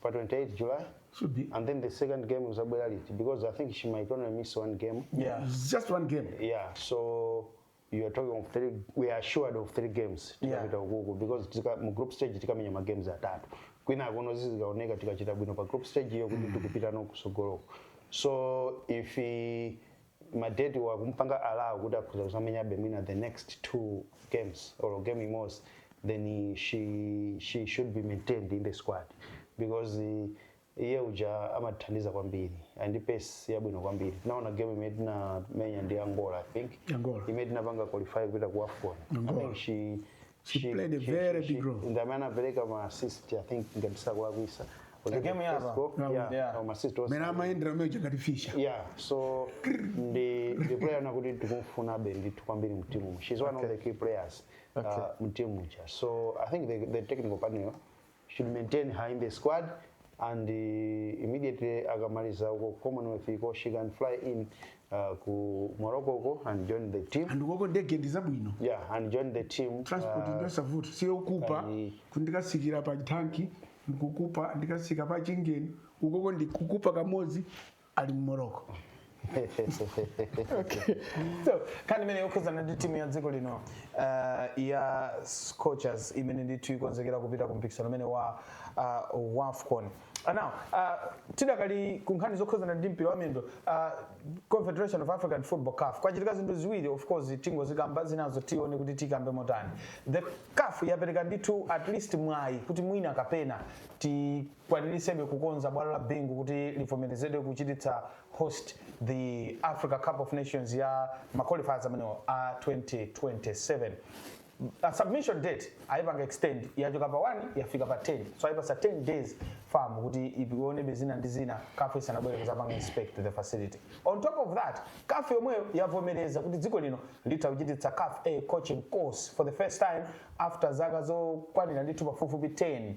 pa 28 July should be and then the second game is ability because I think she might only miss one game yeah. it's just one game yeah so you are talking of 3 we are assured of 3 games Yeah. because mu group stage tikamenya ma games atatu kwina akuno zizikaoneka tikachita bwino pa group stage iyo kuti tikupita no kusogoloko so if madeti wakumpanga allow kuti akhuza kusamenya bemina the next 2 games or game imos then she should be maintained in the squad because iye uja amathandiza kwambiri and pace yabwino kwambiri naona game imene na menya ndi Angola I think Angola. imene napanga qualify kupita ku AFCON I think She played a very big role. ndamana peleka ma assist I think ngatisa kwakwisa The game yaba. Yeah. no ma assist was mena amaendera mejo ngati fisha yeah so the player nakuti tikumfuna bendi kwambiri mtimu she's one of the key players mtimu cha so I think the technical panel should maintain her in the squad and immediately akamaliza uko Commonwealth iko she can fly in ku Morocco uko and join the team and ukoko ndege ndizabwino yeah and join the team transport ndosavuta siyo kupa kundikasikira pa tanki ndikukupa ndikasika pa chingeni ukoko ndikukupa kamozi ali mu Morocco Okay. So, kandi mene yokhuzana ndi timu ya dziko lino ya coaches imene ndithu ikonzekera kupita ku mpikisano umene wa AFCON. Now, tidakali kunkhani zokhuzana ndi mpira wa miyendo Confederation of African Football CAF kwachitika zinthu ziwiri of course tingo zikamba zinazo tione kuti tikambe motani. The CAF yapereka ndithu at least mwayi kuti mwina kapena tikwanirisebe kukonza bwalo la bingu kuti livomerezedwe kuchititsa host the Africa Cup of Nations ya qualifiers amenewo a 2027. A submission date ayipanga extend yachoka pa 1 yafika pa 10 so ayipasa 10 days farm kuti ione bezina ndi zina CAF isanabwere kuzapanga inspect the facility. On top of that CAF yomweyo yavomereza kuti dziko lino litachititsa CAF A coaching course for the first time after zaka zokwanira ndithu pafupifupi 10.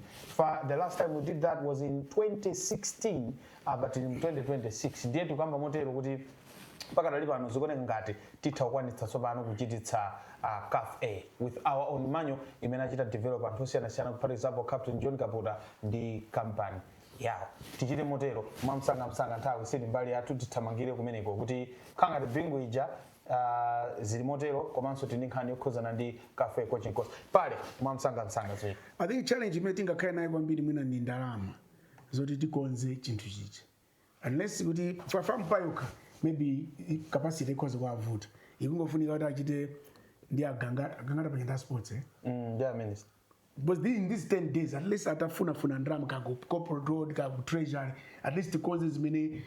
The last time we did that was in 2016 but in 2026 ndiye tukamba motero kuti pakadali pano zikuoneka ngati titha kukwanitsa tsopano kuchititsa CAF A with our own manual imene achita develop anthu osiyanasiyana kuphatikizapo Captain John Kaputa ndi kampani yawo tichite motero mwamsangamsanga nthawi sili mbali yathu tithamangire kumeneko kuti khangati bingu ija zili motero komanso tindi nkhani yokhuzana ndi CAF A coaching course pale mwamsangamsanga zoyi. I think challenge imene tingakhale nayo kwambiri mwina ndi ndalama zoti tikonze chinthu chichi unless kuti pampayokha maybe capacity ikhoza kuwavuta ikungofunika kuti achite ndi agangata pachenda sports yeah minister because in these 10 days at least atafunafuna ndalama kaku corporate road kaku treasury at least tikonze zimene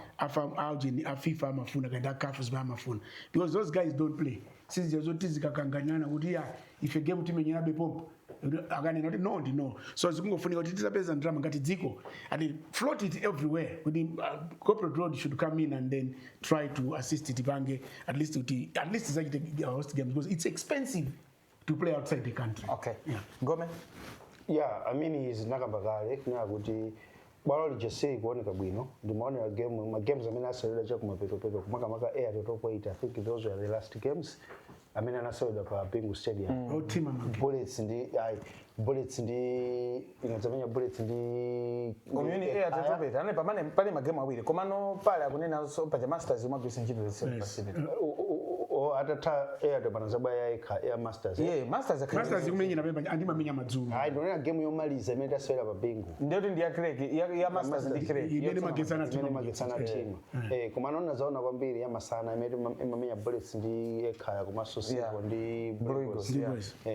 afifa amafuna kanda CAF zimene amafuna because those guys don't play sizija zoti zikakanganyana kuti ya ife game timenyera bepompo akanena kuti no so zikungofunika kuti tisapeza ndalama ngati dziko and float it everywhere kuti corporate road should come in and then try to assist it pange at least zachite host games because it's expensive to play outside the country. Okay. Yeah. Gome? Yeah, I mean he's nakambakale kuna kuti bwalo lijese kuoneka bwino ndimaona games amene asalira cha kumapeto kumaka air totopoita I think those were the last games amene anasalira pa Bingu Stadium. Bullets ndi inazamenya bullets ndi community air totopoita ane pamane pali magame awiri komano pale akunena so pa masters umagwisa ntchito the same atata air to panazaba air masters masters kumenyera pepa andimamenya madzulo ndonena game yomaliza imene taswera pa Bingu ndiyoti ndi ya crack ya masters ndi crack imene magetsana team komano nazaona kwambiri ya masana imene imamenya bullets ndi ekhaya kumasosiko ndi Brigos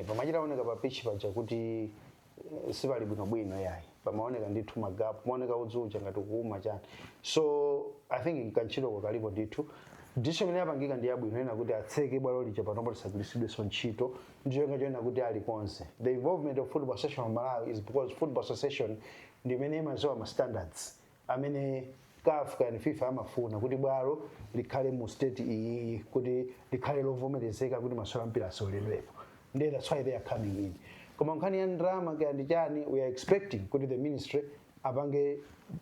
pamachita oneka pa pitch paja kuti sipali bwino yayi pamaoneka ndithu magapu maoneka udzucha ngati kuuma chani so I think kanchito kalipo ndithu ndicho mene apangika ndi yabwino ena kuti atseke bwalo lija panopo lisagwiritsidwe ntchito ndicho ngachona kuti ali konse the involvement of Football Association of Malawi is because Football Association ndi mene imazowa ma standards amene CAF and FIFA amafuna kuti bwalo likhale mu state iyi kuti likhale lovomerezeka kuti masewera mpira asoledwepo that's why they are coming in koma nkhani ya ndalama kandi chani we are expecting kuti the ministry apange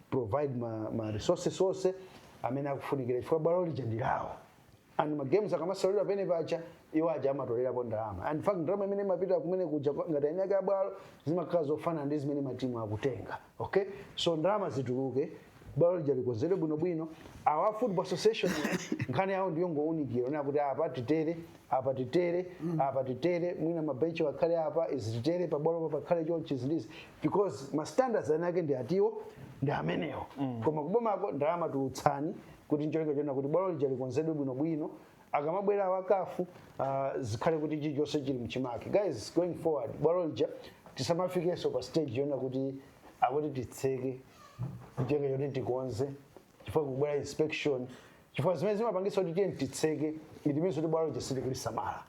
provide ma resources onse amene akufunikira chifukwa bwalo lija ndilawo and ma games akamasalira pene pacha iwo aja amatolerapo ndalama and in fact ndalama imene imapita kumene kuja ngati anyaka ya bwalo zimakhala zofana ndi zimene matimu akutenga okay so ndalama zituluke bwalo lija likonzedwe bwinobwino our Football Association nkhani yawo ndiyo ngounikira ona kuti apa titere mwina mabenchi wakhale apa izititere pabwalo pakhale chonchi zilizi because ma standards anake ndi atiwo ndi amenewo koma kubomako ndalama tulutsani kuti ncholinga chona kuti bwalo lija likonzedwe bwinobwino akamabwera awakafu zikhale kuti chilichonse chili mchimake guys going forward bwalo lija tisamafikenso pa stage yona kuti akuti titseke ncholinga choti tikonze chifukwa kubwera inspection chifukwa zimene zimapangisa kuti tiyeni titseke it means kuti bwalo lija silikulisamala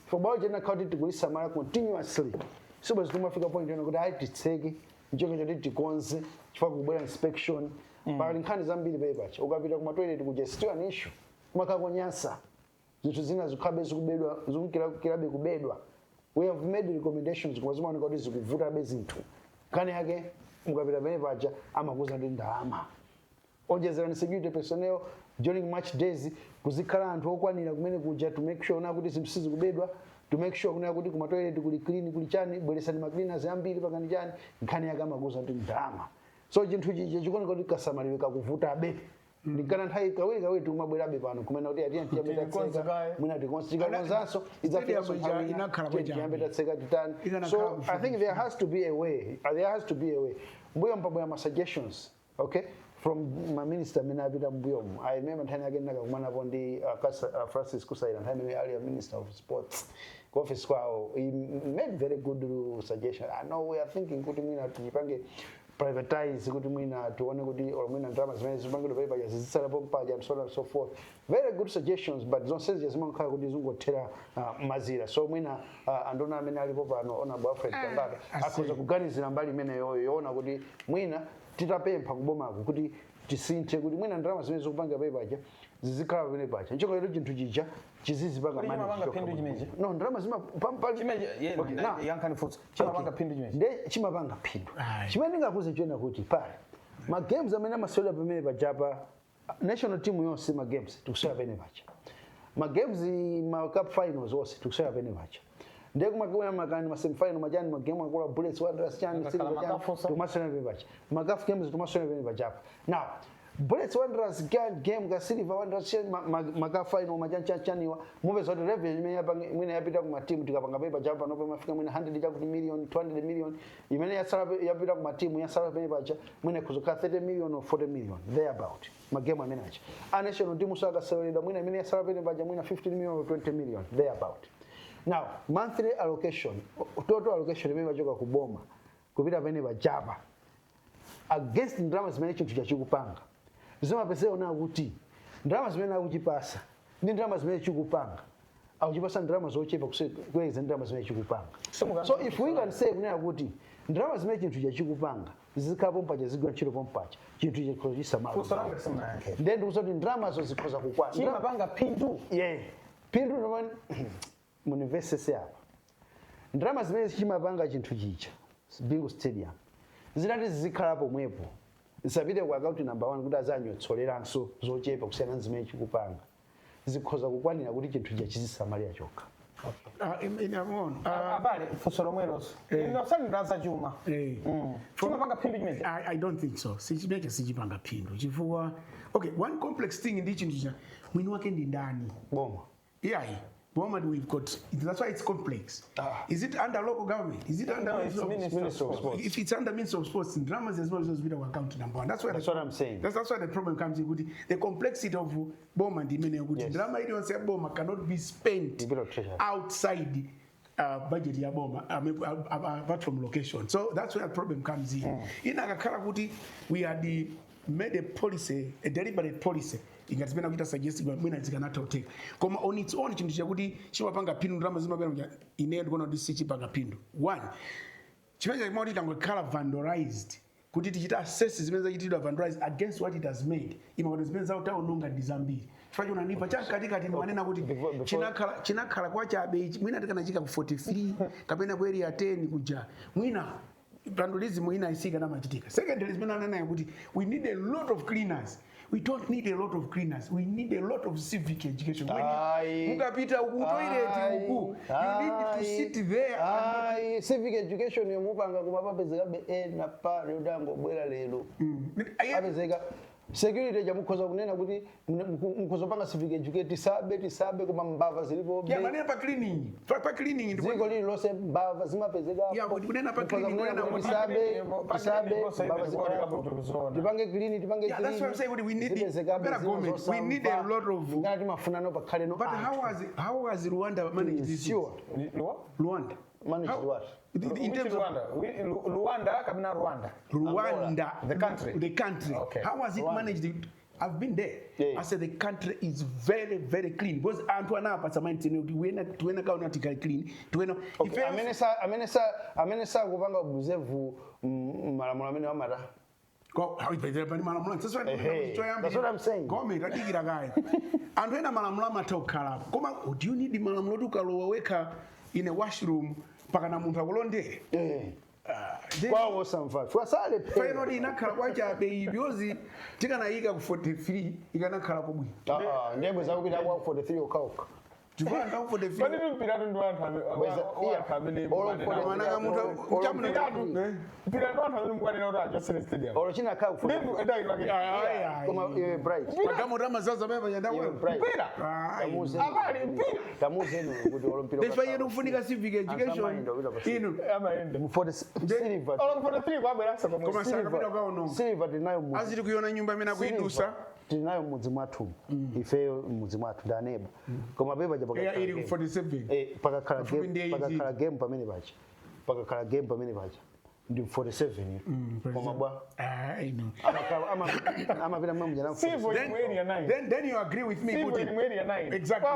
for bwalo lija linakhala kuti tikulisamala continuously sibo zikumafika point yona kuti ayi titseke ncholinga choti tikonze chifukwa kubwera inspection pali nkhani zambiri pepacha ukapita kuma toilet kuja still an issue kumakakonyasa zinthu zina zikhabe zikubedwa zikukirabe kubedwa we have made recommendations koma zimaoneka kuti zikuvutabe zinthu nkhani yake mukapita pepacha amakuza ndi ndalama onjezerani security personnel during match days kuzikhala anthu okwanira kumene kuja to make sure kuti zinthu sizikubedwa to make sure kuti kuma toilet kuli clean kuli chani bweresani ma cleaners ambiri pakani chani nkhani yake amakuza ndi ndalama so chinthu chiche chikuoneka kuti kasamalire kakuvutabe ndikana nthawi kawiri tikumabwerabe pano kumene kuti atiyambetatseka mwina tikonzanso idzafikasoyambetatseka titani so I think there has to be a way mbuyo mpabwera ma suggestions okay from my minister amene apita mbuyomu I remember nthani yake ndakakumanapo ndi Francis Kusaira nthawi imene ali minister of sports office kwawo he made very good suggestion I know we are thinking kuti mwina tipange privatize kuti mwina tuone kuti or mwina ndalama zimene zipangidwa paipa zizitsalapo mpaja and so on and so forth very good suggestions but zonse zimakhala kuti zingothera mazira so mwina andona amene alipo pano honorable Alfred Kambata akhoza kuganizira mbali imene yoona kuti mwina titapempha kubomako kuti tisinthe kuti mwina ndalama zimene zikupangira paipaja zizikhala pene pacha nchiko lero chinthu chija chizizipanga mani no ndalama chimapanga phindu chimeji nde chimapanga phindu chimene ndingakuze chona kuti pale ma games amene amasewera pamene pajapa national team yonse ma games tikuswera pene pacha ma games ma cup finals wose tikuswera pene pacha ndeko makuwa makani ma semi final majani ma game akula Bullets Wanderers chani tumaswera pene pacha ma cup games tumaswera pene pacha now Bullets Wanderers game ga Silver Wanderers ma cup final majani chani wa move zote revenue mwina yapita kwa timu tikapanga pepa japa nopo mafika mwina 100 chakuti million 200 million imene yapita kwa timu ya sala pene pacha mwina kuzuka 30 million or 40 million thereabout magame amene acha a national team saka salary mwina imene ya sala pene pacha mwina 15 million or 20 million thereabout. Now monthly allocation total allocation imene bachoka kuboma kupita pene pachapa against drama zimene chinthu chachikupanga zimapesera ona kuti drama zimene akuchipasa ndi drama zimene chikupanga akuchipasa drama zochepa kuweza drama zimene chikupanga. So if we can say kunena kuti drama zimene chinthu chachikupanga zikapo mpacha zigwa ntchito pompacha chinthu chikochisamala then ndikuti drama zo zikhoza kukwana chimapanga phindu phindu nomani munivesese apa drama zimene chimapanga chinthu chicha Bingu Stadium zinati zikhalapo mwepo zisapite kwa account number 1 kuti azanyotsoleranso zochepa kusiyana zimene chikupanga zikhoza kukwanira kuti chinthu chachizisamalira chokha. abale fusoro mweroso inosaniraza chuma chimapanga phindu chimene I don't think so. Sichimeke sichipanga phindu chifukwa okay one complex thing ndi chinthu cha mwini wake ndi ndani Boma. yeah Boma we've got that's why it's complex. Is it under local government? Is it under Ministry of Sports? If it's under Ministry of Sports, dramas as well as with our account number 1. That's what I'm saying. That's why the problem comes in. The complexity of Boma and the many good drama. You don't say Boma cannot be spent outside budget ya Boma apart from location. So that's where the problem comes in. In Agakaraguti, we had made a policy, a deliberate policy. Ingatimena kuita suggest mwina zikanata take koma on its own chinthu chakuti chimapanga pindu drama zimapanga ine ndikuona kuti sichipanga pindu. One chimene chimoti tangokhala vandalized kuti tichita assess zimene zachitidwa vandalized against what it has made imakoti zimene zautaononga ndi zambiri chifukwa unanipa chakatikati ndimanena kuti chinakhala kwa chabe mwina tikanachika ku 43 kapena ku area 10 kuja mwina vandalism ina isika na machitika. Secondly zimene ananena kuti we need a lot of cleaners. We don't need a lot of cleaners. We need a lot of civic education. Mukapita toilet uku, you need to sit there. Civic education yomupanga kumapapezeka be na pale udango bwera lero. Apezeka security jamukhoza kunena kuti mkhozopanga civic education tisabe kuma mbava zilipo yeah manena pa cleaning ziko lili lose mbava zimapezeka yeah but kunena pa cleaning kunena kuti tisabe tipange clean yeah that's what I'm saying we need better government we need a lot of ngati mafunano pakhale no but how has Rwanda managed this sure Rwanda managed what in terms of Rwanda kabina Rwanda the country okay. How has it managed it? I've been there. Yeah. I said the country is very, very clean. Because Antoine Passamante, we na kaunati clean. Okay. Amenesa kupanga buzevu malamulo amene amara. That's what I'm saying. Government radikira guy. Antoine malamulo amatokhala. Koma do you need the malamulo tukaloweka in a washroom pakana munthu akulonde? Kwawo samfa twasale final inakhala kwacha bei byozi tikanayika ku 43 ikanakhala kubwi ndembe zakupita kwa 43 okauka tivanga ku 43 pani mpiratu ndi anthu amene mwana munthu chamuna tatu mpiratu anthu amene mukwanena kuti achosere stadium olo china khala ku 43 koma bright pagamo ramazaza baba yandawo mpira abali mpira tamuzenu kuti olo mpira defa yedu kufunika civic education inu amaende mu 43 olo 43 kwabwerasa koma sakapita kwaono silver tinayo mu azili kuiona nyumba imene akuidusa tinayo mudzi mwathu ifeyo mudzi mwathu ndaneba koma beba ja iri ku 47 pakakhala game pamene pacha pakakhala game pamene pacha ndi 47 koma bwa I know ama pita mwa mjana then you agree with me exactly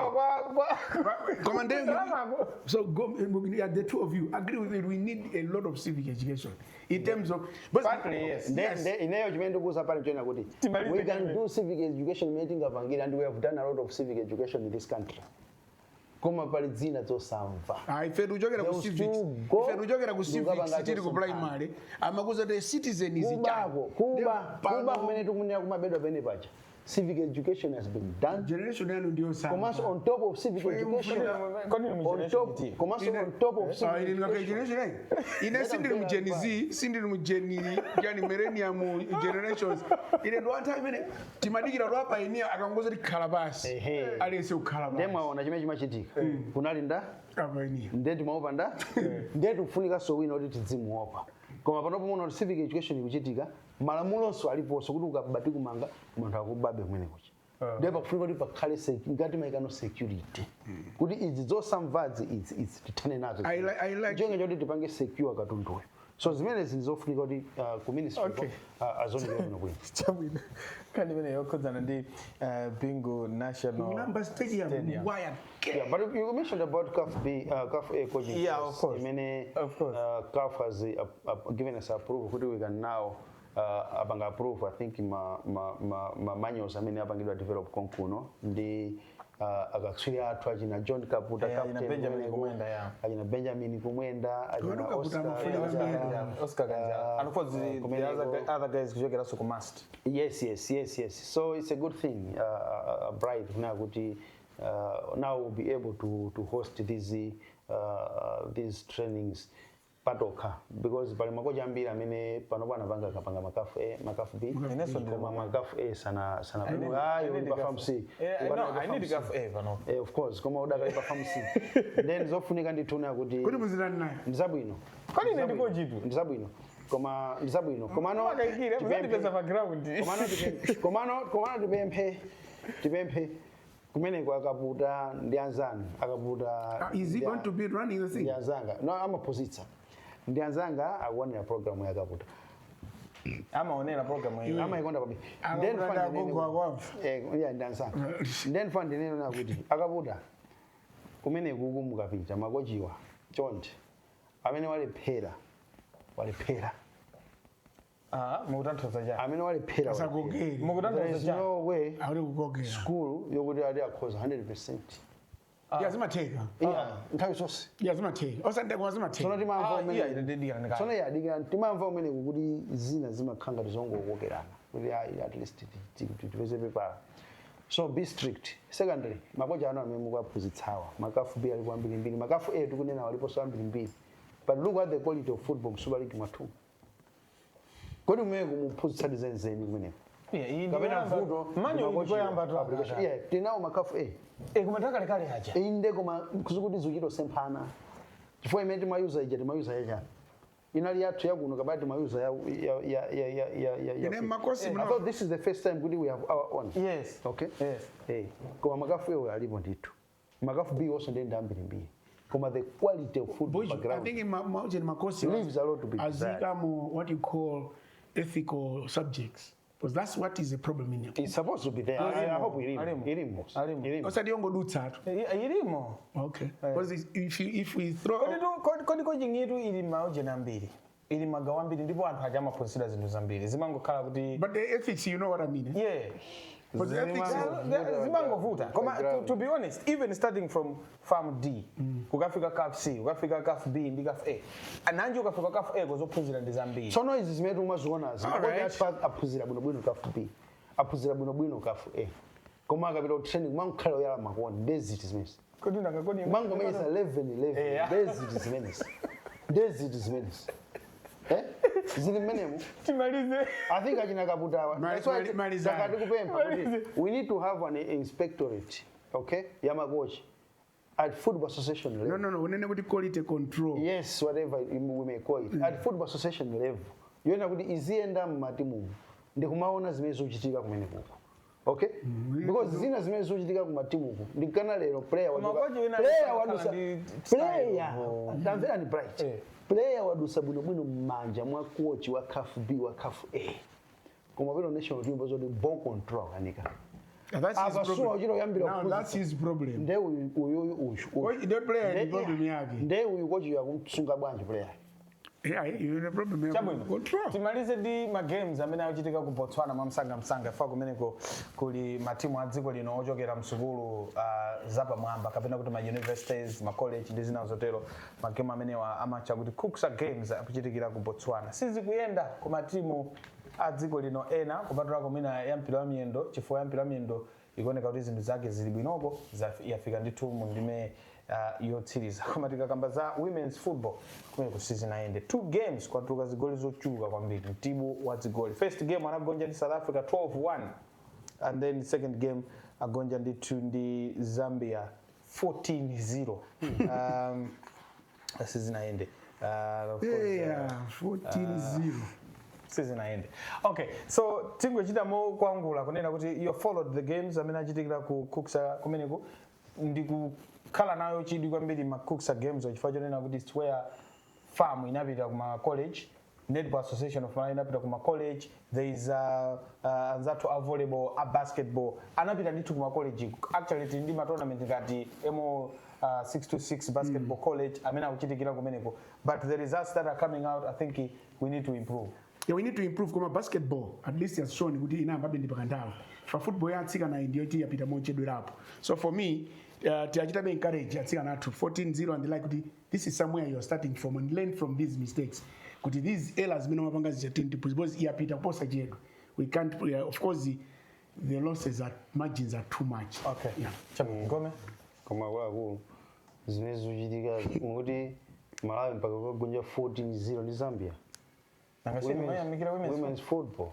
so the two of you agree with me we need a lot of civic education in terms of but yes ineyo chimene kuza pale chena kuti we can do civic education meeting apangira and we have done a lot of civic education in this country koma pali dzina zosamva ife tujokera ku civics ife tujokera ku civics tiri ku primary amakuza the citizen is kuba kumene tikunena kumabedwa pene pacha civic education has been done. Generation yanu ndio sana. Komanso on top of civic education. On top. Komanso on top of civic education. Ine sindiri mu Gen Z, sindiri mu Gen yani millennium generations. Ine ndo anthu imene timadikira lwapa inia akangoza ti kalabasi. Alese ukhalabasi. Ndemwe aona chimene chimachitika. Kunali nda Abani. Ndeti maopa nda. Ndeti ufunika so wina kuti tidzimuopa. Koma panopo muno civic education ikuchitika malamuloso aliponso kuti ukabati kumanga munthu akubabe mwene kuchi. Ndipo kufunika kuti pakhale ngati maikano security. Kuti izi zosamvadzi izi tithane nazo. I like Njenga choti tipange secure katunduyo. So zimene zilizofunika kuti ku ministry azonekera kuno kwina. Chabwino. Kandi imene yokhuzana ndi Bingu National Number Stadium. Yeah, but you mentioned about CAF A coaching. Yeah, of course. Of course. CAF has given us approval. Kuti we can now abanga approve. I think ma manuals amene abangidwa develop konkuno ndi akatswiri athu achina John Kaputa captain Benjamin Kumwenda achina Benjamin Kumwenda achina Oscar Ganjala and of course the other guys kuchokera so must. Yes. So it's a good thing, bright now kuti now we'll be able to host these trainings patoka because pali makocha ambiri amene pano bwana vanga kapanga makafu B koma makafu A sana perform C. I need CAF A pano. Of course koma udaka perform C. Then zofunika ndituna kuti Kuti muzirani naye. Ndizabwino. Kwani ndiko chitu? Ndizabwino. Komano akaikire muzandipeza background. Komano tipemphe kumene kwa Kaputa ndi anzanga akaputa. Is he going to be running the thing? Ndi anzanga. No, amaphunzitsa. Ndi anzanga akuonera program ya Kaputa. Amaonera program hiyo. Amaikonda kwambiri. Then Ndi anzanga. Then fund neno nakuti akaputa kumene kukumukapita makochiwa chonde amene walephera mukutanthauza ja. amene walephera Asagogeri. Mukutanthauza ja. no way Awuri kugogera. school yokuti ati akhoza 100%. Yazimatheka. Nthawi zonse. Yazimatheka. Osande kwazimatheka. Sono timamva ndidikira sono yadikira timamva umene kuti zina zimakhanga tizongokokerana kuti at least tipeze pepa. So be strict. Secondly, makocha ano amene mukuphunzitsawa makafu B alipo ambiri makafu A tikunena walipo so ambiri. But look at the quality of football Super League mwathu. Kodi umene kumuphunzitsa dizenzeni kumeneko. Kapena vuto manyo ngoyamba to application. Yeah, tinawo makafu A. Kumataka lekale haja. Inde koma kuzukuti zuchito semphana. Chifukwa imene timayuza yacha. Inali yathu yakuno kabati timayuza ya I thought this is the first time we have our own. Yes. Okay? Yes. Hey. Koma makafu A alipo ndithu. Makafu B also ndenda ambiri. Koma the quality of football background. I think in Makosi leaves a lot to be desired. What you call ethical subjects. Because that's what is the problem in it. It's supposed to be there. I hope irimo. Osadiongo dutsatu. Irimo. Okay. Because if we throw kodi coaching yetu ili maoje na mbili. Ili magawa mbili ndipo anthu ajama consider zinthu zambiri. Zimangokhala kuti But the ethics, you know what I mean? Yeah. But the ethics zimangovuta. To be honest, even starting from farm D, ukafika CAF C, ukafika CAF B, ndi CAF A. Ananje ukafika CAF A kuzophunzira ndi zambiri. Sono izi zimene umazionazi. Makocha aphunzira bwino CAF B. Aphunzira bwino CAF A. Koma akapita training mankhala yala makoni desert zimene. Kodi ndakakoni mango mesa 11 desert zimene. Zili menemu. Timalize. I think achina Kaputawa. That's why zakati kupempha. We need to have an inspectorate, okay? Yamagochi. At football association level. No. Unene kuti quality control. Yes, whatever we may call it. At football association level. Yona kuti izienda mmatimu. Ndikumaona zimene zochitika kumene kuko. Okay? Because zina zimene zochitika kumatimu kuko. Ndikana lero player wadusa. Damvera ni bright. Player wadusa bwino mmanja mwa coach wa CAF B wa CAF A. Koma vero national team was on ball control anika. That's his problem. Nde uyu. The player is problem yake. Nde uyu coach yakumsunga bwanji player. You have a problem yake. Control. Timalize di ma games amene achitika ku Botswana mamsanga fa kumeneko kuli matimu adziko lino ochokera msukulu zapa mwamba kapena kuti ma universities, ma college ndi zina zotero magame amene wa amacha kuti Kuksa games akuchitikira ku Botswana. Sizi kuyenda ku matimu a dziko lino ena kupatula kumina ya mpira wa miyendo chifukwa ya mpira wa miyendo ikuoneka kuti zinthu zake zili bwinoko yafika ndithu mu ndime yotsiriza koma tikakamba za women's football kumene ku season ayende 2 games kwatuluka zigoli zochuluka kwambiri mtibu wa zigoli. First game anagonja ndi South Africa 12-1 and then second game agonja ndi Zambia 14-0 season ayende 14-0 season ayende. Okay, so tingochitamo kwangula kunena kuti you followed the games amene achitikira ku Kuksa kumeneku ndikukhala nayo chidwi kwambiri ma Kuksa games chifukwa chonena kuti it's where farm inapita kuma college, Netball Association of Malawi inapita kuma college, there is anzathu a volleyball, a basketball anapita ndithu kuma college. Actually tindi ma tournament ngati emo 626 basketball college amene akuchitikira kumeneko, but the results that are coming out I think we need to improve. Yeah, we need to improve kuma basketball at least has shown kuti inamba bendi pakandala for football yatsika na ndiyo ti yapita mochedwerapo. So for me tiachita be encourage yatsika na 14-0 and like kuti this is somewhere you're starting from and learn from these mistakes kuti these errors mino mapanga zichatenti because yapita posa jedu we can't of course the losses are margins are too much. Okay, yeah, Ngome koma kwa zimene zochitika ngokuti Malawi mpaka kugonja 14-0 ndi Zambia. Women's football.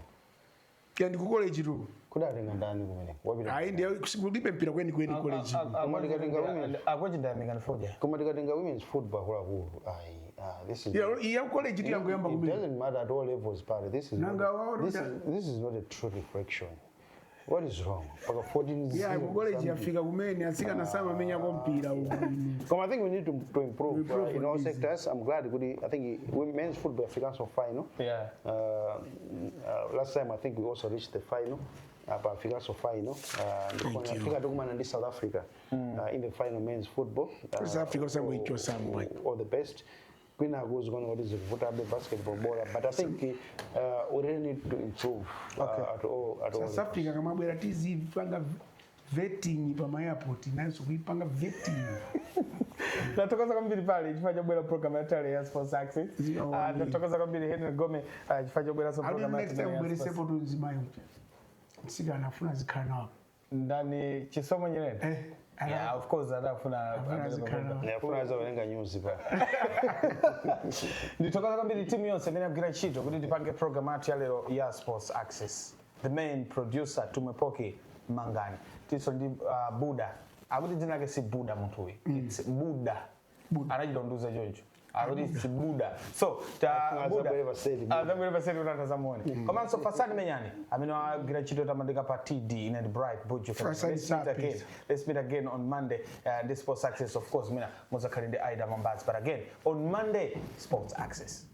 Kandi ku college tu. Kudatenga ndani kumene. Wapita. Ndiye kulibe mpira kweni college. Koma ndikatenga women's. Akoje ndamika ndifoja. Koma ndikatenga women's football kwa this is. Yeah, college tu yangu yamba kumene. It doesn't matter at all levels, but this is not a true reflection. What is wrong? Paka 14-0. Yeah, college yafika kumene asika na sama menya kwa mpira huko. I think we need to improve in all sectors. I'm glad I think women's football African final. Yeah. Last time I think we also reached the final. African final. Africa and South Africa in the final men's football. South Africa somewhere. All the best. Queen goes going what is a basketball baller, but I think we really need to improve at all. South Africa kama bwera tizi panga vetting pa airport nayo kuipanga vetting. Natokoza kwambiri pale chifanya bwera program ya tale ya Sports Access. Natokoza kwambiri Henry Gome chifanya bwera so program ya tale. Next time bwera nzimayo. Sika anafuna zikana hapo. Ndani chisomo nyerere. Yeah, of course anafuna za wenga news pa. Nitokoza kwambiri timu yonse imene agwira ntchito kuti tipange program ya lero ya Sports Access. The main producer Tumepoke Mangani. Tiso ndi Buda. Akuti dzina lake si Buda munthu uyu. It's Buda. Anajidonduza jonjo. Akuti si Buda. So Buda azabwere paseli unatazamoni. Komanso Fasadi Menyani amene agwira ntchito tamandika pa TD in and bright Buju. Let's meet again on Monday. This Sports Access of course mina muzakhali ndi Aida Mambazi, but again on Monday Sports Access.